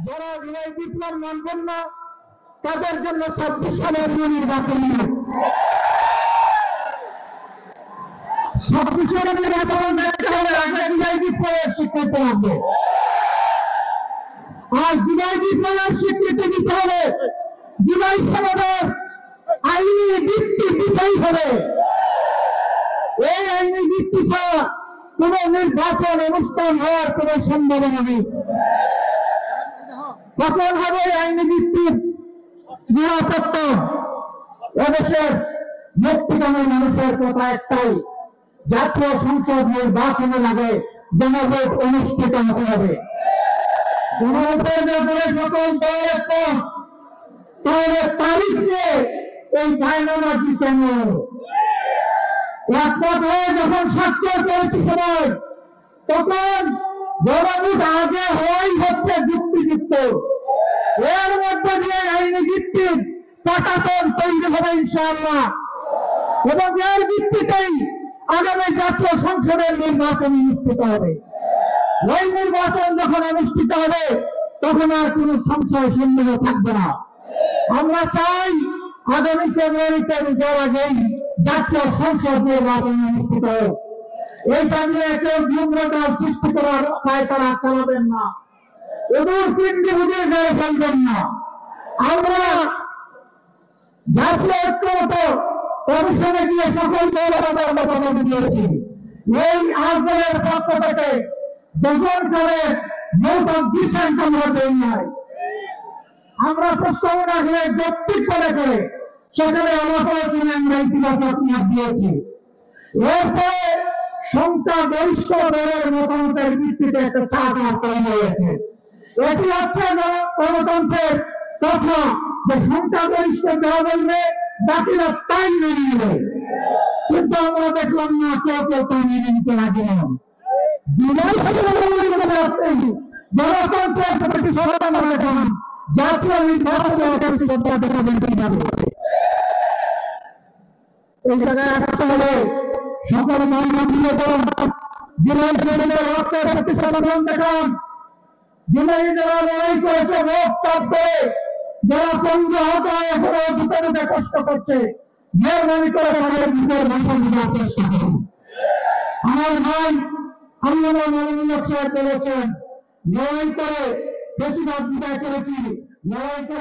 যারা জুলাই বিপ্লব মানবেন না তাদের জন্য 26 সালের নির্বাচন 26 সালের নির্বাচন দেখতে হলে আগে জুলাই বিপ্লবের স্বীকৃতি লাগবে। আর জুলাই বিপ্লবের স্বীকৃতি দিতে হবে, জুলাই সনদের আইনি ভিত্তি দিতেই হবে। এই আইনি ভিত্তি ছাড়া কোন নির্বাচন অনুষ্ঠান হওয়ার কোন সম্ভাবনা নেই। কখন হবে আইনি ভিত্তির নিরাপত্তা? এদেশের মুক্তিকামী মানুষের কথা একটাই, জাতীয় সংসদ নির্বাচনের আগে গণভোট অনুষ্ঠিত হতে হবে। গণভোটের ব্যাপারে সকল দলের পর তাহলে তারিখ নিয়ে এই গায়নামাজি কেন? একমত হয়ে যখন স্বাক্ষর করেছি সবাই, তখন গণভোট আগে হওয়াই হচ্ছে যুক্তিযুক্ত। এর মধ্যে দিয়ে আইনি ভিত্তির পাঠাতন তৈরি হবে ইনশাআল্লাহ, এবং এর ভিত্তিতেই আগামী জাতীয় সংসদের নির্বাচন অনুষ্ঠিত হবে। ওই নির্বাচন যখন অনুষ্ঠিত হবে তখন আর কোন সংশয় সন্দেহ থাকবে না। আমরা চাই আগামী ফেব্রুয়ারিতে যাওয়ার আগেই জাতীয় সংসদ নির্বাচন অনুষ্ঠিত হোক। এইটা নিয়ে কেউ বিভ্রান্তি সৃষ্টি করার উপায় তারা চালাবেন না, ওদের পিন্ডি বুঝিয়ে গড়ে ফেলবেন না। আমরা জাতীয় ঐক্যমত কমিশনে গিয়ে সকল দলের কথা দিয়েছি। এই আন্দোলনের পক্ষ থেকে দুজন করে নোট অফ ডিসেন্ট আমরা দেই নাই। আমরা প্রস্তাবনা করে যৌক্তিক করে সেখানে আলোচনা আমরা ইতিবাচক মত দিয়েছি। এরপরে সংখ্যাগরিষ্ঠ দলের মতামতের ভিত্তিতে একটা চার্টার তৈরি হয়েছে। এটি হচ্ছে গণতন্ত্রের কথা, যে সংখ্যাগরিষ্ঠ দেওয়া বলবে, বাকিরা তাই মেনে নেবে। কিন্তু আমরা দেখলাম না কেউ তা মেনে নিতে রাজি নন। গণতন্ত্রের প্রতি সচেতন রাখুন, জাতীয় নির্বাচন দেখাবেন কিভাবে। এই জায়গায় আসতে হবে সকল মানব রক্তের প্রতি সচেতন দেখান। জুলাই যারা লড়াই করেছে, রক্ত করে যারা পঙ্গু হত এখনো ভিতরে কষ্ট করছে, মেহরবানি করে তাদের ভিতরে ভাষা বোঝার চেষ্টা করুন। আমার ভাই আল্লামা মামুনুল হক সাহেব বলেছেন, লড়াই করে বেশিরভাগ বিদায় করেছি, লড়াই করে